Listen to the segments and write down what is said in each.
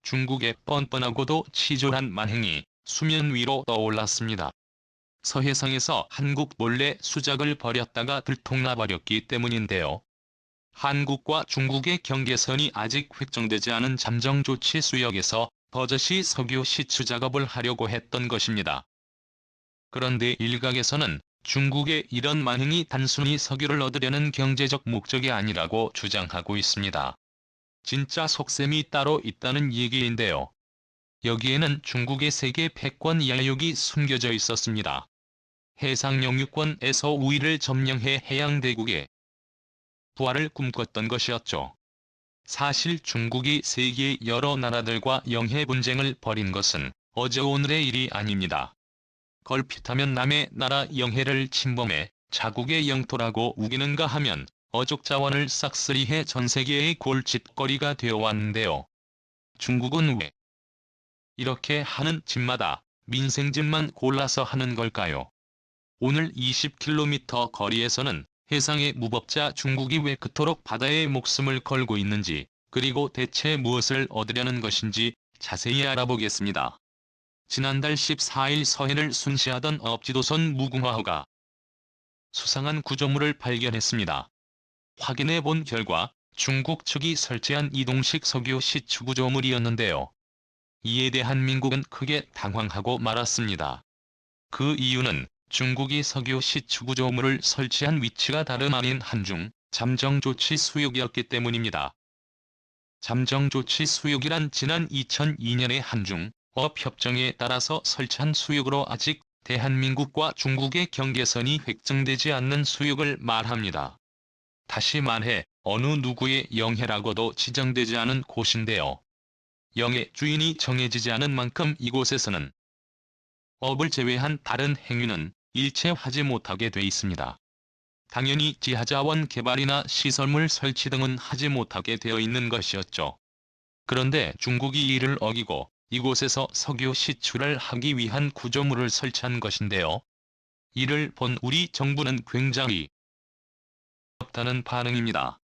중국의 뻔뻔하고도 치졸한 만행이 수면 위로 떠올랐습니다. 서해상에서 한국 몰래 수작을 벌였다가 들통나버렸기 때문인데요. 한국과 중국의 경계선이 아직 획정되지 않은 잠정조치 수역에서 버젓이 석유 시추 작업을 하려고 했던 것입니다. 그런데 일각에서는 중국의 이런 만행이 단순히 석유를 얻으려는 경제적 목적이 아니라고 주장하고 있습니다. 진짜 속셈이 따로 있다는 얘기인데요. 여기에는 중국의 세계 패권 야욕이 숨겨져 있었습니다. 해상 영유권에서 우위를 점령해 해양대국의 부활을 꿈꿨던 것이었죠. 사실 중국이 세계 여러 나라들과 영해 분쟁을 벌인 것은 어제 오늘의 일이 아닙니다. 걸핏하면 남의 나라 영해를 침범해 자국의 영토라고 우기는가 하면 어족 자원을 싹쓸이해 전세계의 골칫거리가 되어왔는데요. 중국은 왜 이렇게 하는 짓마다 민생짓만 골라서 하는 걸까요? 오늘 20km 거리에서는 해상의 무법자 중국이 왜 그토록 바다에 목숨을 걸고 있는지, 그리고 대체 무엇을 얻으려는 것인지 자세히 알아보겠습니다. 지난달 14일 서해를 순시하던 업지도선 무궁화호가 수상한 구조물을 발견했습니다. 확인해 본 결과 중국 측이 설치한 이동식 석유 시추 구조물이었는데요. 이에 대한민국은 크게 당황하고 말았습니다. 그 이유는 중국이 석유 시추 구조물을 설치한 위치가 다름 아닌 한중 잠정조치 수역이었기 때문입니다. 잠정조치 수역이란 지난 2002년의 한중 업협정에 따라서 설치한 수역으로 아직 대한민국과 중국의 경계선이 획정되지 않는 수역을 말합니다. 다시 말해 어느 누구의 영해라고도 지정되지 않은 곳인데요. 영해 주인이 정해지지 않은 만큼 이곳에서는 업을 제외한 다른 행위는 일체 하지 못하게 돼 있습니다. 당연히 지하자원 개발이나 시설물 설치 등은 하지 못하게 되어 있는 것이었죠. 그런데 중국이 이를 어기고 이곳에서 석유 시추를 하기 위한 구조물을 설치한 것인데요. 이를 본 우리 정부는 굉장히 없다는 반응입니다.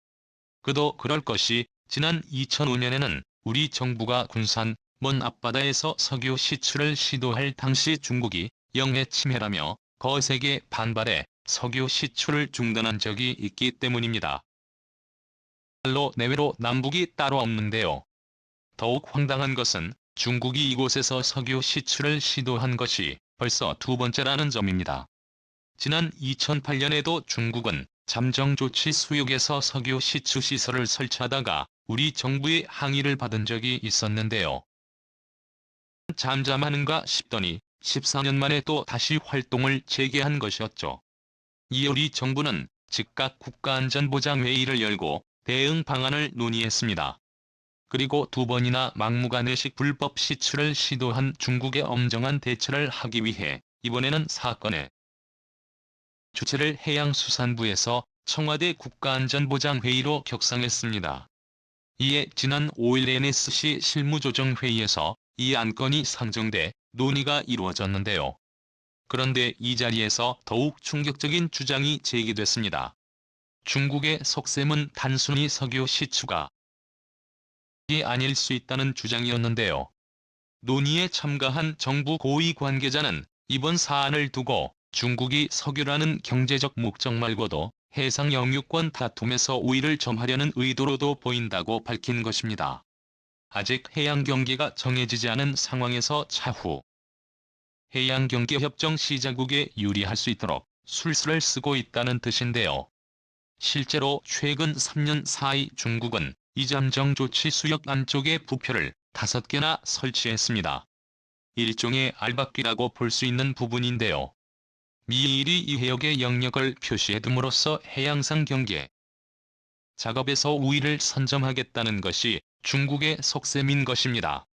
그도 그럴 것이 지난 2005년에는 우리 정부가 군산 먼 앞바다에서 석유 시추를 시도할 당시 중국이 영해 침해라며 거세게 반발해 석유 시추를 중단한 적이 있기 때문입니다. 말로 내외로 남북이 따로 없는데요. 더욱 황당한 것은 중국이 이곳에서 석유 시추를 시도한 것이 벌써 두 번째라는 점입니다. 지난 2008년에도 중국은 잠정조치 수역에서 석유 시추 시설을 설치하다가 우리 정부의 항의를 받은 적이 있었는데요. 잠잠하는가 싶더니 14년 만에 또 다시 활동을 재개한 것이었죠. 이에 우리 정부는 즉각 국가안전보장회의를 열고 대응 방안을 논의했습니다. 그리고 두 번이나 막무가내식 불법 시추를 시도한 중국의 엄정한 대처를 하기 위해 이번에는 사건의 주체를 해양수산부에서 청와대 국가안전보장회의로 격상했습니다. 이에 지난 5일 NSC 실무조정회의에서 이 안건이 상정돼 논의가 이루어졌는데요. 그런데 이 자리에서 더욱 충격적인 주장이 제기됐습니다. 중국의 속셈은 단순히 석유 시추가 아닐 수 있다는 주장이었는데요. 논의에 참가한 정부 고위 관계자는 이번 사안을 두고 중국이 석유라는 경제적 목적 말고도 해상 영유권 다툼에서 우위를 점하려는 의도로도 보인다고 밝힌 것입니다. 아직 해양 경계가 정해지지 않은 상황에서 차후 해양경계협정 시작국에 유리할 수 있도록 술수를 쓰고 있다는 뜻인데요. 실제로 최근 3년 사이 중국은 이 잠정조치 수역 안쪽에 부표를 5개나 설치했습니다. 일종의 알박기라고 볼 수 있는 부분인데요. 미일이 이 해역의 영역을 표시해둠으로써 해양상 경계 작업에서 우위를 선점하겠다는 것이 중국의 속셈인 것입니다.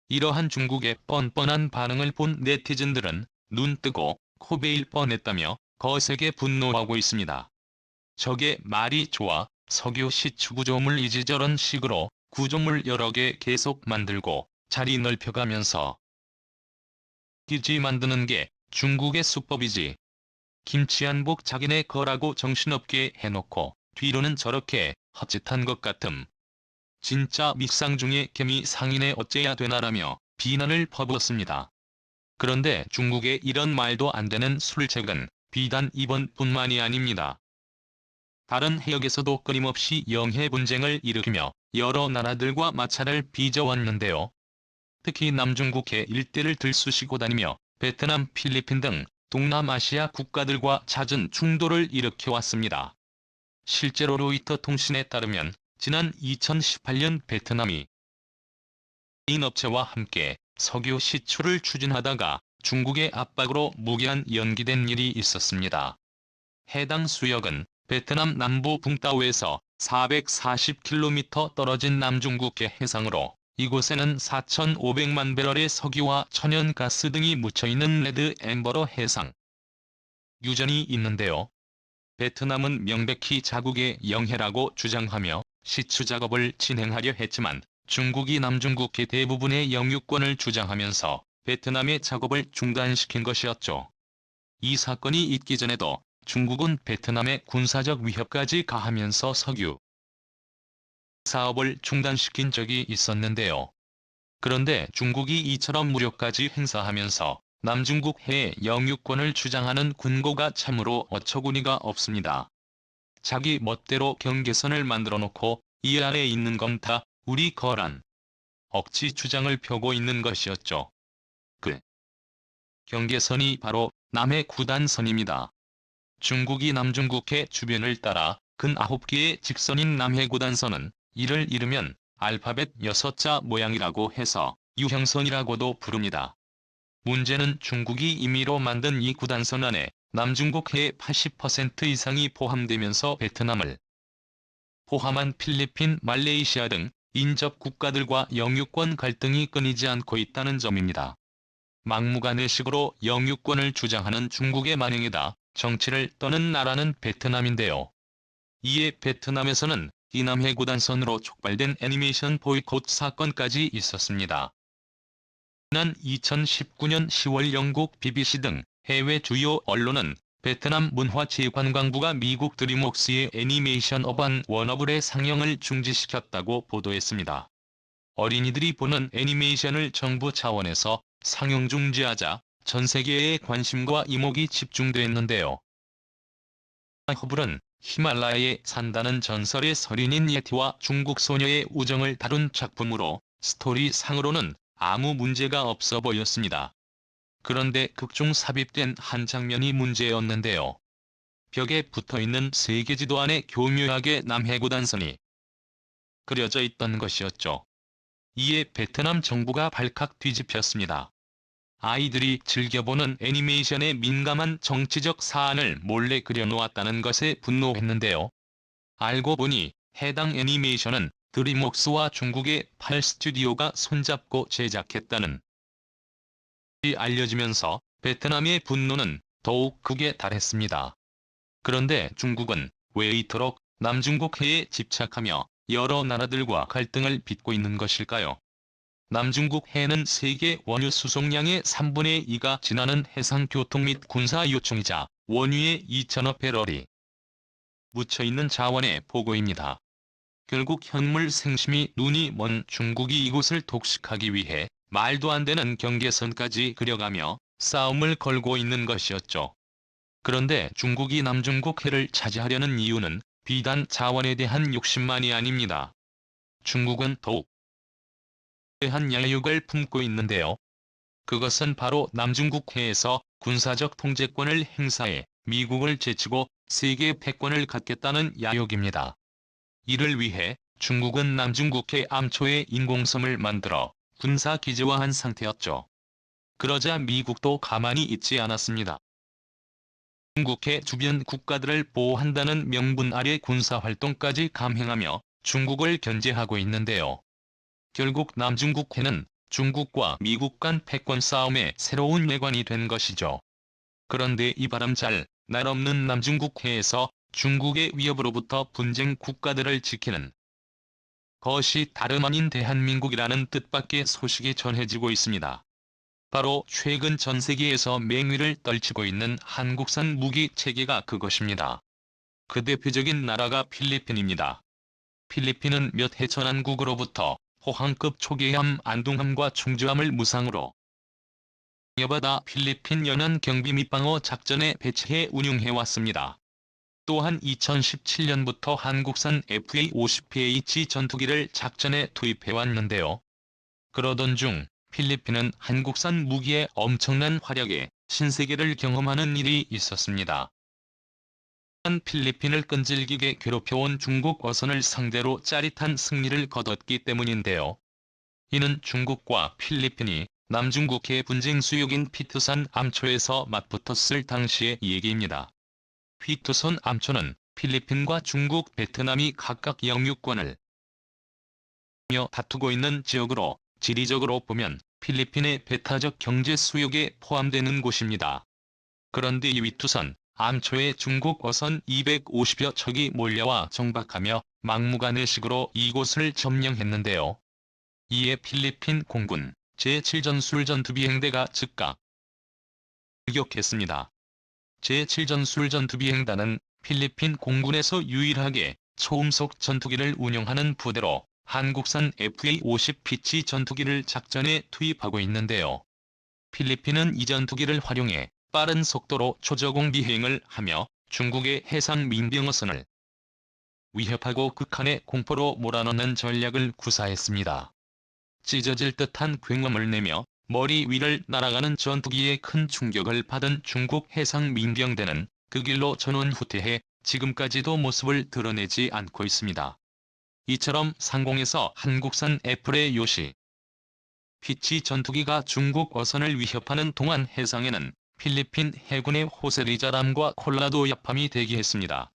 이러한 중국의 뻔뻔한 반응을 본 네티즌들은 눈 뜨고 코 베일 뻔했다며 거세게 분노하고 있습니다. 저게 말이 좋아 석유 시추 구조물 이지저런 식으로 구조물 여러 개 계속 만들고 자리 넓혀가면서 기지 만드는 게 중국의 수법이지. 김치한복 자기네 거라고 정신없게 해놓고 뒤로는 저렇게 헛짓한 것 같음. 진짜 밑상중의 개미 상인에 어째야 되나라며 비난을 퍼부었습니다. 그런데 중국의 이런 말도 안 되는 술책은 비단 이번뿐만이 아닙니다. 다른 해역에서도 끊임없이 영해 분쟁을 일으키며 여러 나라들과 마찰을 빚어왔는데요. 특히 남중국해 일대를 들쑤시고 다니며 베트남, 필리핀 등 동남아시아 국가들과 잦은 충돌을 일으켜왔습니다. 실제로 로이터 통신에 따르면 지난 2018년 베트남이 인 업체와 함께 석유 시출을 추진하다가 중국의 압박으로 무기한 연기된 일이 있었습니다. 해당 수역은 베트남 남부 붕따오에서 440km 떨어진 남중국해 해상으로 이곳에는 4,500만 배럴의 석유와 천연가스 등이 묻혀있는 레드 엠버러 해상 유전이 있는데요. 베트남은 명백히 자국의 영해라고 주장하며 시추 작업을 진행하려 했지만 중국이 남중국해 대부분의 영유권을 주장하면서 베트남의 작업을 중단시킨 것이었죠. 이 사건이 있기 전에도 중국은 베트남에 군사적 위협까지 가하면서 석유 사업을 중단시킨 적이 있었는데요. 그런데 중국이 이처럼 무력까지 행사하면서 남중국 해의 영유권을 주장하는 군고가 참으로 어처구니가 없습니다. 자기 멋대로 경계선을 만들어 놓고 이 안에 있는 건 다 우리 거란 억지 주장을 펴고 있는 것이었죠. 그 경계선이 바로 남해 구단선입니다. 중국이 남중국해 주변을 따라 근 9개의 직선인 남해구단선은 이를 잃으면 알파벳 6자 모양이라고 해서 유형선이라고도 부릅니다. 문제는 중국이 임의로 만든 이 구단선 안에 남중국해의 80% 이상이 포함되면서 베트남을 포함한 필리핀, 말레이시아 등 인접 국가들과 영유권 갈등이 끊이지 않고 있다는 점입니다. 막무가내식으로 영유권을 주장하는 중국의 만행에다 정치를 떠는 나라는 베트남인데요. 이에 베트남에서는 이 남해구단선으로 촉발된 애니메이션 보이콧 사건까지 있었습니다. 지난 2019년 10월 영국 BBC 등 해외 주요 언론은 베트남 문화체육관광부가 미국 드림웍스의 애니메이션 어반 워너블의 상영을 중지시켰다고 보도했습니다. 어린이들이 보는 애니메이션을 정부 차원에서 상영 중지하자 전 세계의 관심과 이목이 집중됐는데요. 허블은 히말라야에 산다는 전설의 설인인 예티와 중국 소녀의 우정을 다룬 작품으로 스토리상으로는 아무 문제가 없어 보였습니다. 그런데 극중 삽입된 한 장면이 문제였는데요. 벽에 붙어있는 세계지도 안에 교묘하게 남해구단선이 그려져 있던 것이었죠. 이에 베트남 정부가 발칵 뒤집혔습니다. 아이들이 즐겨보는 애니메이션에 민감한 정치적 사안을 몰래 그려놓았다는 것에 분노했는데요. 알고 보니 해당 애니메이션은 드림웍스와 중국의 8스튜디오가 손잡고 제작했다는 알려지면서 베트남의 분노는 더욱 극에 달했습니다. 그런데 중국은 왜 이토록 남중국해에 집착하며 여러 나라들과 갈등을 빚고 있는 것일까요? 남중국해는 세계 원유 수송량의 3분의 2가 지나는 해상교통 및 군사 요청이자 원유의 2천억 배럴이 묻혀있는 자원의 보고입니다. 결국 현물 생심이 눈이 먼 중국이 이곳을 독식하기 위해 말도 안 되는 경계선까지 그려가며 싸움을 걸고 있는 것이었죠. 그런데 중국이 남중국해를 차지하려는 이유는 비단 자원에 대한 욕심만이 아닙니다. 중국은 더욱 한 야욕을 품고 있는데요. 그것은 바로 남중국해에서 군사적 통제권을 행사해 미국을 제치고 세계 패권을 갖겠다는 야욕입니다. 이를 위해 중국은 남중국해 암초에 인공섬을 만들어 군사기지화한 상태였죠. 그러자 미국도 가만히 있지 않았습니다. 중국해 주변 국가들을 보호한다는 명분 아래 군사활동까지 감행하며 중국을 견제하고 있는데요. 결국 남중국해는 중국과 미국 간 패권 싸움의 새로운 내관이 된 것이죠. 그런데 이 바람잘 날 없는 남중국해에서 중국의 위협으로부터 분쟁 국가들을 지키는 것이 다름 아닌 대한민국이라는 뜻밖의 소식이 전해지고 있습니다. 바로 최근 전 세계에서 맹위를 떨치고 있는 한국산 무기 체계가 그것입니다. 그 대표적인 나라가 필리핀입니다. 필리핀은 몇 해 전 한국으로부터 포항급 초계함 안둥함과 충주함을 무상으로 여받아 필리핀 연안 경비 및 방어 작전에 배치해 운용해왔습니다. 또한 2017년부터 한국산 FA-50PH 전투기를 작전에 투입해왔는데요. 그러던 중 필리핀은 한국산 무기의 엄청난 활약에 신세계를 경험하는 일이 있었습니다. 필리핀을 끈질기게 괴롭혀온 중국 어선을 상대로 짜릿한 승리를 거뒀기 때문인데요. 이는 중국과 필리핀이 남중국해 분쟁 수역인 피투산 암초에서 맞붙었을 당시의 얘기입니다. 피투선 암초는 필리핀과 중국, 베트남이 각각 영유권을 다투고 있는 지역으로 지리적으로 보면 필리핀의 배타적 경제 수역에 포함되는 곳입니다. 그런데 이 위투선 암초에 중국 어선 250여 척이 몰려와 정박하며 막무가내식으로 이곳을 점령했는데요. 이에 필리핀 공군 제7전술전투비행대가 즉각 출격했습니다. 제7전술전투비행단은 필리핀 공군에서 유일하게 초음속 전투기를 운용하는 부대로 한국산 FA-50PH 전투기를 작전에 투입하고 있는데요. 필리핀은 이 전투기를 활용해 빠른 속도로 초저공 비행을 하며 중국의 해상 민병어선을 위협하고 극한의 공포로 몰아넣는 전략을 구사했습니다. 찢어질 듯한 굉음을 내며 머리 위를 날아가는 전투기에 큰 충격을 받은 중국 해상 민병대는 그 길로 전원 후퇴해 지금까지도 모습을 드러내지 않고 있습니다. 이처럼 상공에서 한국산 애플의 요시 피치 전투기가 중국 어선을 위협하는 동안 해상에는 필리핀 해군의 호세리자람과 콜라도 야팜이 대기했습니다.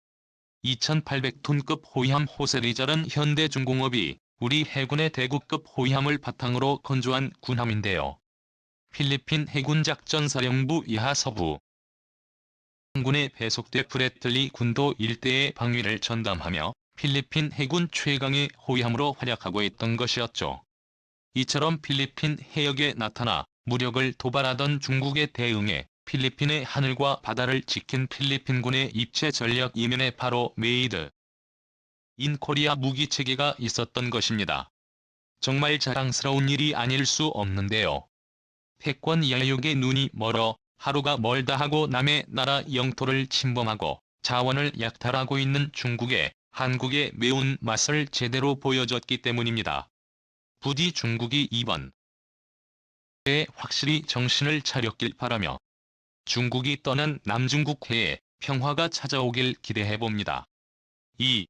2800톤급 호위함 호세리자는 현대중공업이 우리 해군의 대구급 호위함을 바탕으로 건조한 군함인데요. 필리핀 해군작전사령부 이하 서부 군에 배속돼 브래틀리 군도 일대의 방위를 전담하며 필리핀 해군 최강의 호위함으로 활약하고 있던 것이었죠. 이처럼 필리핀 해역에 나타나 무력을 도발하던 중국에 대응해 필리핀의 하늘과 바다를 지킨 필리핀군의 입체 전략 이면에 바로 메이드 인 코리아 무기체계가 있었던 것입니다. 정말 자랑스러운 일이 아닐 수 없는데요. 패권 야욕에 눈이 멀어 하루가 멀다 하고 남의 나라 영토를 침범하고 자원을 약탈하고 있는 중국에 한국의 매운 맛을 제대로 보여줬기 때문입니다. 부디 중국이 이번 에 확실히 정신을 차렸길 바라며 중국이 떠난 남중국해에 평화가 찾아오길 기대해봅니다. 2.